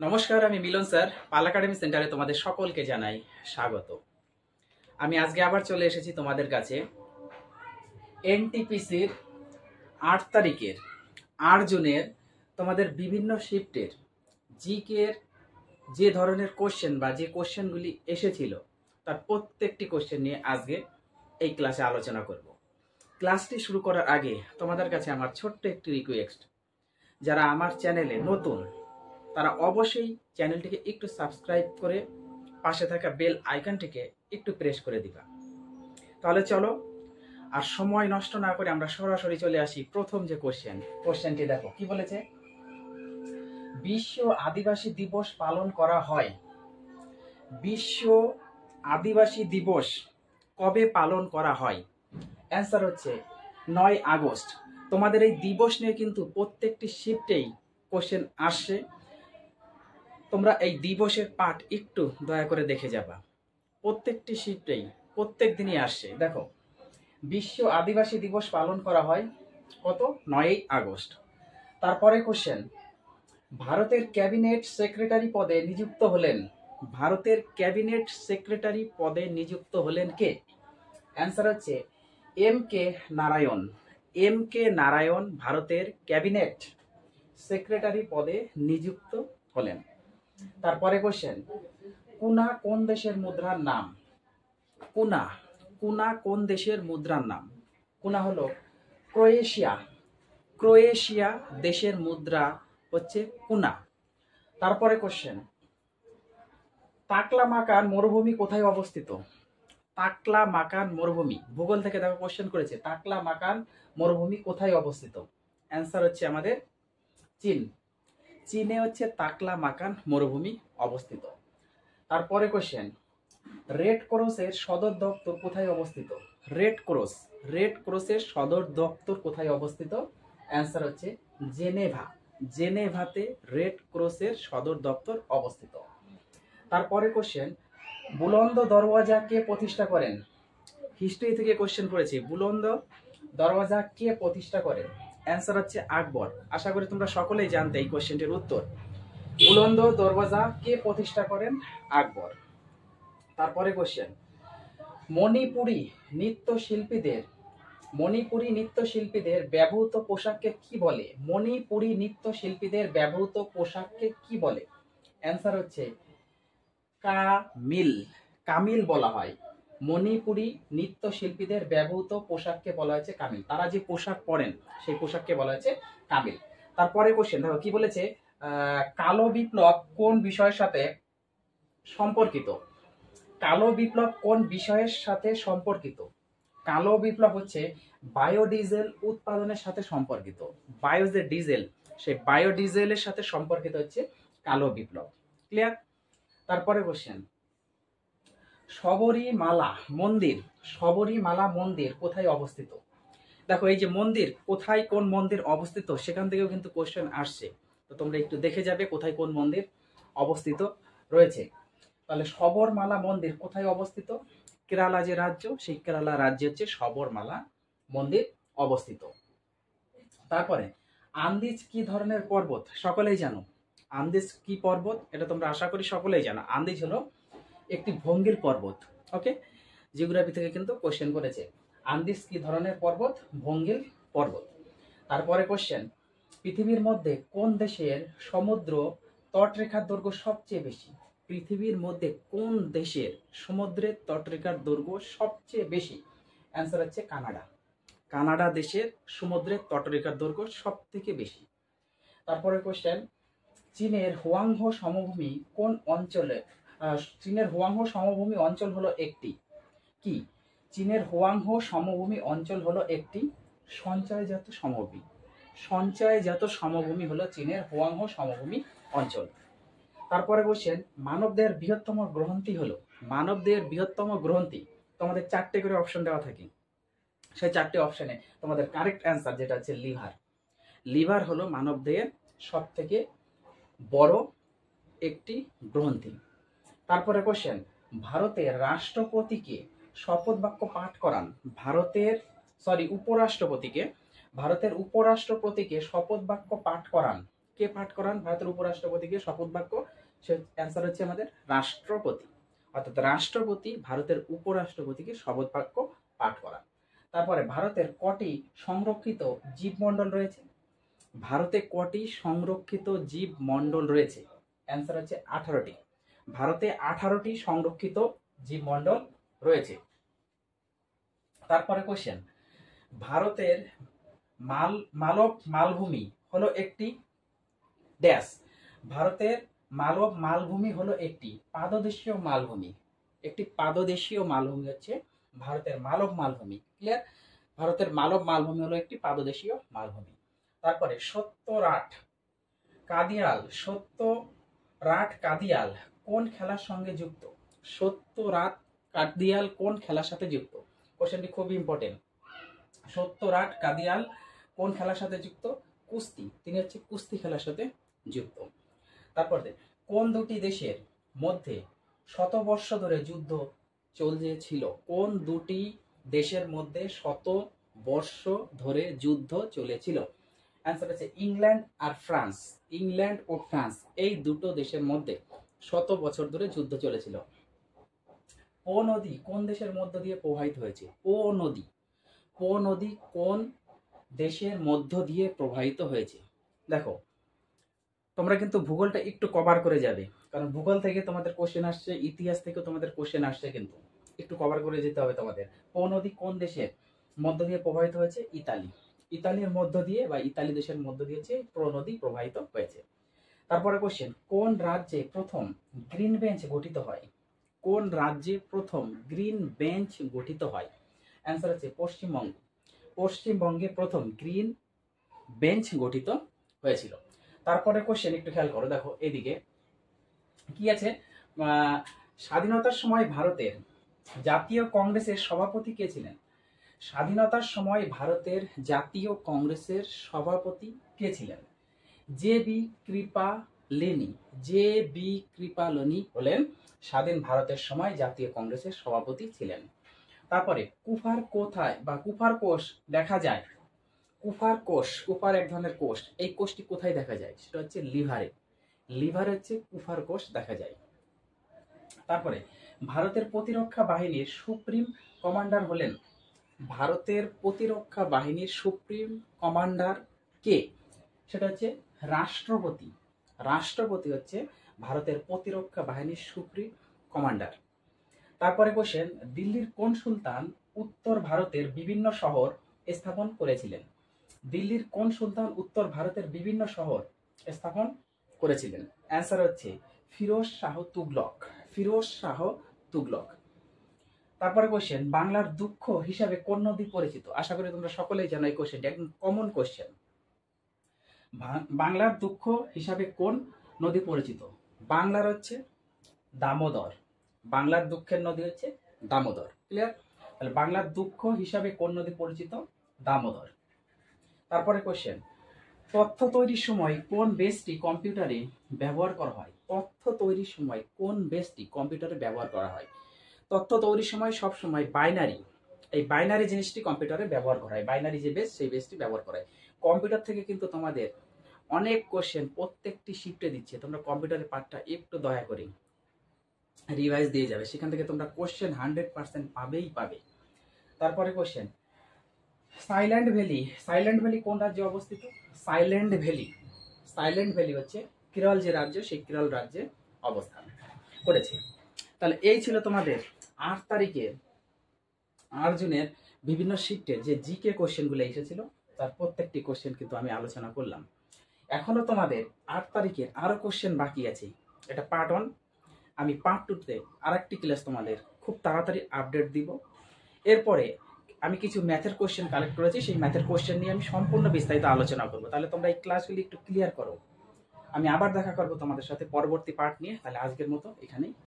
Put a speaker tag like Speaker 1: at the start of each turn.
Speaker 1: নমস্কার, আমি মিলন স্যার। পাল একাডেমি সেন্টারে তোমাদের সকলকে জানাই স্বাগত। আমি আজকে আবার চলে এসেছি তোমাদের কাছে এনটিপিসির 8 তারিখের 8 জুনের তোমাদের বিভিন্ন শিফটের জিকের যে ধরনের কোশ্চেন বা যে কোশ্চেনগুলি এসেছিল তার প্রত্যেকটি কোশ্চেন নিয়ে আজকে এই ক্লাসে আলোচনা করব। ক্লাসটি শুরু করার আগে তোমাদের কাছে আমার ছোট্ট একটি রিকোয়েস্ট, যারা আমার চ্যানেলে নতুন তারা অবশ্যই চ্যানেলটিকে একটু সাবস্ক্রাইব করে পাশে থাকা বেল আইকনটিকে একটু প্রেস করে দিবা। তাহলে চলো আর সময় নষ্ট না করে আমরা সরাসরি চলে আসি প্রথম যে কোশ্চেনটি দেখো কি বলেছে। বিশ্ব আদিবাসী দিবস পালন করা হয়। বিশ্ব আদিবাসী দিবস কবে পালন করা হয়? অ্যান্সার হচ্ছে 9 আগস্ট। তোমাদের এই দিবস নিয়ে কিন্তু প্রত্যেকটি শিফটেই কোশ্চেন আসছে। তোমরা এই দিবসের পাঠ একটু দয়া করে দেখে যাবা। প্রত্যেকটি শিফটেই প্রত্যেক দিনই আসছে। দেখো, বিশ্ব আদিবাসী দিবস পালন করা হয় কত? 9 আগস্ট। তারপরে কোশ্চেন, ভারতের ক্যাবিনেট সেক্রেটারি পদে নিযুক্ত হলেন। ভারতের ক্যাবিনেট সেক্রেটারি পদে নিযুক্ত হলেন কে? অ্যান্সার হচ্ছে M K Narayan. M K Narayan ভারতের ক্যাবিনেট সেক্রেটারি পদে নিযুক্ত হলেন। তারপরে কোশ্চেন, কুনা কোন দেশের মুদ্রার নাম? কুনা কুনা কোন দেশের মুদ্রার নাম? কুনা হলো ক্রোয়েশিয়া। ক্রোয়েশিয়া দেশের মুদ্রা হচ্ছে কুনা। তারপরে কোশ্চেন, তাকলামাকান মরুভূমি কোথায় অবস্থিত? তাকলামাকান মরুভূমি, ভূগোল থেকে দেখো কোশ্চেন করেছে, তাকলামাকান মরুভূমি কোথায় অবস্থিত? অ্যান্সার হচ্ছে আমাদের চীন। চীনে হচ্ছে তাকলামাকান মরুভূমি অবস্থিত। তারপরে কোশ্চেন, রেড ক্রসের সদর দপ্তর কোথায় অবস্থিত? রেড ক্রসের সদর দপ্তর কোথায় অবস্থিত? অ্যান্সার হচ্ছে জেনেভা। জেনেভাতে রেড ক্রসের সদর দপ্তর অবস্থিত। তারপরে কোশ্চেন, বুলন্দ দরওয়াজা কে প্রতিষ্ঠা করেন? হিস্ট্রি থেকে কোশ্চেন করেছি, বুলন্দ দরওয়াজা কে প্রতিষ্ঠা করেন? অ্যান্সার হচ্ছে আকবর। আশা করি তোমরা সকলেই জানতে এই কোশ্চেনটির উত্তর। বুলন্দ দরওয়াজা কে প্রতিষ্ঠা করেন? আকবর। তারপরে কোশ্চেন, মণিপুরী নৃত্যশিল্পীদের ব্যবহৃত পোশাককে কি বলে? মণিপুরী নৃত্যশিল্পীদের ব্যবহৃত পোশাককে কি বলে? অ্যান্সার হচ্ছে কামিল। কামিল বলা হয়। মণিপুরী নৃত্যশিল্পীদের ব্যবহৃত পোশাককে বলা হয়েছে কামিল। তারা যে পোশাক পরেন সেই পোশাককে বলা হয়েছে কামিল। তারপরে কোশ্চেন দেখো কি বলেছে, কালো বিপ্লব কোন বিষয়ের সাথে সম্পর্কিত? কালো বিপ্লব কোন বিষয়ের সাথে সম্পর্কিত? কালো বিপ্লব হচ্ছে বায়োডিজেল উৎপাদনের সাথে সম্পর্কিত। বায়ো যে ডিজেল, সেই বায়োডিজেলের সাথে সম্পর্কিত হচ্ছে কালো বিপ্লব। ক্লিয়ার? তারপরে কোশ্চেন, শবরীমালা মন্দির কোথায় অবস্থিত? দেখো এই যে মন্দির, কোথায় কোন মন্দির অবস্থিত সেখান থেকেও কিন্তু কোশ্চেন আসছে। তো তোমরা একটু দেখে যাবে কোথায় কোন মন্দির অবস্থিত রয়েছে। তাহলে শবরমালা মন্দির কোথায় অবস্থিত? কেরালা যে রাজ্য, সেই কেরালা রাজ্যে হচ্ছে শবরমালা মন্দির অবস্থিত। তারপরে আন্দিজ কি ধরনের পর্বত? সকলেই জানো আন্দিজ কি পর্বত, এটা তোমরা আশা করি সকলেই জানো। আন্দিজ হলো একটি ভঙ্গিল পর্বত। ওকে, জিওগ্রাফি থেকে কিন্তু কোশ্চেন করেছে। আন্দিজ কি ধরনের পর্বত? ভঙ্গিল পর্বত। তারপরে কোশ্চেন, পৃথিবীর মধ্যে কোন দেশের সমুদ্র তটরেখার দৈর্ঘ্য সবচেয়ে বেশি? পৃথিবীর মধ্যে কোন দেশের সমুদ্রের তটরেখার দৈর্ঘ্য সবচেয়ে বেশি? অ্যান্সার হচ্ছে কানাডা। কানাডা দেশের সমুদ্রের তটরেখার দৈর্ঘ্য সব থেকে বেশি। তারপরে কোশ্চেন, চীনের হুয়াংহো সমভূমি কোন অঞ্চলে? চীনের হুয়াংহো সমভূমি অঞ্চল হলো একটি কি? চীনের হুয়াংহো সমভূমি অঞ্চল হলো একটি সঞ্চয়জাত সমভূমি। সঞ্চয়জাত সমভূমি হলো চীনের হুয়াংহো সমভূমি অঞ্চল। তারপরে কোশ্চেন, মানবদেহের বৃহত্তম গ্রন্থি হলো? মানবদেহের বৃহত্তম গ্রন্থি, তোমাদের 4টে করে অপশন দেওয়া থাকে, সেই 4টে অপশনে তোমাদের কারেক্ট অ্যান্সার যেটা হচ্ছে লিভার। লিভার হলো মানবদেহের সব থেকে বড় একটি গ্রন্থি। তারপরে কোশ্চেন, ভারতের রাষ্ট্রপতিকে শপথ বাক্য পাঠ করান? ভারতের উপরাষ্ট্রপতিকে শপথ বাক্য পাঠ করান কে পাঠ করান ভারতের উপরাষ্ট্রপতিকে শপথ বাক্য? সে অ্যান্সার হচ্ছে আমাদের রাষ্ট্রপতি। অর্থাৎ রাষ্ট্রপতি ভারতের উপরাষ্ট্রপতিকে শপথ বাক্য পাঠ করান। তারপরে ভারতের কটি সংরক্ষিত জীবমণ্ডল রয়েছে? ভারতে কটি সংরক্ষিত জীবমণ্ডল রয়েছে? অ্যান্সার হচ্ছে 18টি। ভারতে 18টি সংরক্ষিত জীবমণ্ডল রয়েছে। তারপরে কোশ্চেন, ভারতের মালব মালভূমি হলো একটি ড্যাশ। ভারতের মালব মালভূমি হলো একটি পাদদেশীয় মালভূমি। একটি পাদদেশীয় মালভূমি হচ্ছে ভারতের মালব মালভূমি। ক্লিয়ার? ভারতের মালব মালভূমি হলো একটি পাদদেশীয় মালভূমি। তারপরে সত্যরাট কাদিয়াল কোন খেলার সঙ্গে যুক্ত? সত্যরাট কাদিয়াল কোন খেলার সাথে যুক্ত? কোশ্চেনটি খুব ইম্পর্টেন্ট। সত্যরাট কাদিয়াল কোন খেলার সাথে যুক্ত? কুস্তি। তিনি হচ্ছে কুস্তি খেলার সাথে যুক্ত। তারপরে কোন দুটি দেশের মধ্যে শতবর্ষ ধরে যুদ্ধ চলছিল? কোন দুটি দেশের মধ্যে শতবর্ষ ধরে যুদ্ধ চলেছিল? অ্যান্সার হচ্ছে ইংল্যান্ড আর ফ্রান্স। ইংল্যান্ড ও ফ্রান্স এই দুটো দেশের মধ্যে 100 বছর ধরে যুদ্ধ চলেছিল। পো নদী কোন দেশের মধ্য দিয়ে প্রবাহিত হয়েছে? পো নদী কোন দেশের মধ্য দিয়ে প্রবাহিত হয়েছে? দেখো, তোমরা কিন্তু ভূগোলটা একটু কভার করে যাবে, কারণ ভূগোল থেকে তোমাদের কোশ্চেন আসছে, ইতিহাস থেকে তোমাদের কোশ্চেন আসছে, কিন্তু একটু কভার করে যেতে হবে তোমাদের। পো নদী কোন দেশের মধ্য দিয়ে প্রবাহিত হয়েছে? ইতালির মধ্য দিয়ে বা ইতালি দেশের মধ্য দিয়ে পো নদী প্রবাহিত হয়েছে। তারপরে কোশ্চেন, কোন রাজ্যে প্রথম গ্রিন বেঞ্চ গঠিত হয়? কোন রাজ্যে প্রথম গ্রিন বেঞ্চ গঠিত হয়? অ্যান্সার হচ্ছে পশ্চিমবঙ্গ। পশ্চিমবঙ্গে প্রথম গ্রিন বেঞ্চ গঠিত হয়েছিল। তারপরে কোশ্চেন একটু খেয়াল করো, দেখো এদিকে কি আছে। স্বাধীনতার সময় ভারতের জাতীয় কংগ্রেসের সভাপতি কে ছিলেন? স্বাধীনতার সময় ভারতের জাতীয় কংগ্রেসের সভাপতি কে ছিলেন? জে.বি. কৃপালিনী হলেন স্বাধীন ভারতের সময় জাতীয় কংগ্রেসের সভাপতি ছিলেন। তারপরে কুফার কোথায় বা কুফার কোষ দেখা যায়? কুফার এক ধরনের কোষ। এই কোষটি কোথায় দেখা যায়? সেটা হচ্ছে লিভারে হচ্ছে কুফার কোষ দেখা যায়। তারপরে ভারতের প্রতিরক্ষা বাহিনীর সুপ্রিম কমান্ডার হলেন? ভারতের প্রতিরক্ষা বাহিনীর সুপ্রিম কমান্ডার কে? সেটা হচ্ছে রাষ্ট্রপতি। রাষ্ট্রপতি হচ্ছে ভারতের প্রতিরক্ষা বাহিনীর সুপ্রিম কমান্ডার। তারপরে কোশ্চেন, দিল্লির কোন সুলতান উত্তর ভারতের বিভিন্ন শহর স্থাপন করেছিলেন? দিল্লির কোন সুলতান উত্তর ভারতের বিভিন্ন শহর স্থাপন করেছিলেন? অ্যান্সার হচ্ছে ফিরোজ শাহ তুগলক। তারপরে কোশ্চেন, বাংলার দুঃখ হিসাবে কোন নদী পরিচিত? আশা করি তোমরা সকলেই জানো এই কোশ্চেনটি, একদম কমন কোশ্চেন। বাংলার দুঃখ হিসাবে কোন নদী পরিচিত? বাংলার হচ্ছে দামোদর। বাংলার দুঃখের নদী হচ্ছে দামোদর। ক্লিয়ার? তাহলে বাংলার দুঃখ হিসাবে কোন নদী পরিচিত? দামোদর। তারপরে কোশ্চেন, তথ্য তৈরির সময় কোন বেসটি কম্পিউটারে ব্যবহার করা হয়? তথ্য তৈরির সময় কোন বেসটি কম্পিউটারে ব্যবহার করা হয়? তথ্য তৈরির সময় সব সময় এই বাইনারি জিনিসটি কম্পিউটারে ব্যবহার করা হয়। বাইনারি যে বেস, সেই বেসটি ব্যবহার করা হয়। কম্পিউটার থেকে কিন্তু তোমাদের অনেক কোশ্চেন প্রত্যেকটি শিফটে দিচ্ছে, তোমরা কম্পিউটারের পার্টটা একটু দয়া করে রিভাইজ দিয়ে যাবে, সেখান থেকে তোমরা কোশ্চেন 100% পাবে। তারপরে কোশ্চেন, সাইলেন্ট ভ্যালি কোন রাজ্যে অবস্থিত? সাইলেন্ট ভ্যালি হচ্ছে কেরল যে রাজ্য, সেই কেরল রাজ্যে অবস্থান করেছে। তাহলে এই ছিল তোমাদের 8 তারিখে 8 জুনের বিভিন্ন শিফটের যে জিকে কোশ্চেনগুলো এসেছিল, তার প্রত্যেকটি কোশ্চেন কিন্তু আমি আলোচনা করলাম। এখনো তোমাদের 8 তারিখের আরো কোশ্চেন বাকি আছে। এটা পার্ট 1। আমি পার্ট 2তে আরেকটি ক্লাস তোমাদের খুব তাড়াতাড়ি আপডেট দিব। এরপরে আমি কিছু ম্যাথের কোশ্চেন কালেক্ট করেছি, সেই ম্যাথের কোশ্চেন নিয়ে আমি সম্পূর্ণ বিস্তারিত আলোচনা করবো। তাহলে তোমরা এই ক্লাসগুলি একটু ক্লিয়ার করো। আমি আবার দেখা করবো তোমাদের সাথে পরবর্তী পার্ট নিয়ে। তাহলে আজকের মতো এখানেই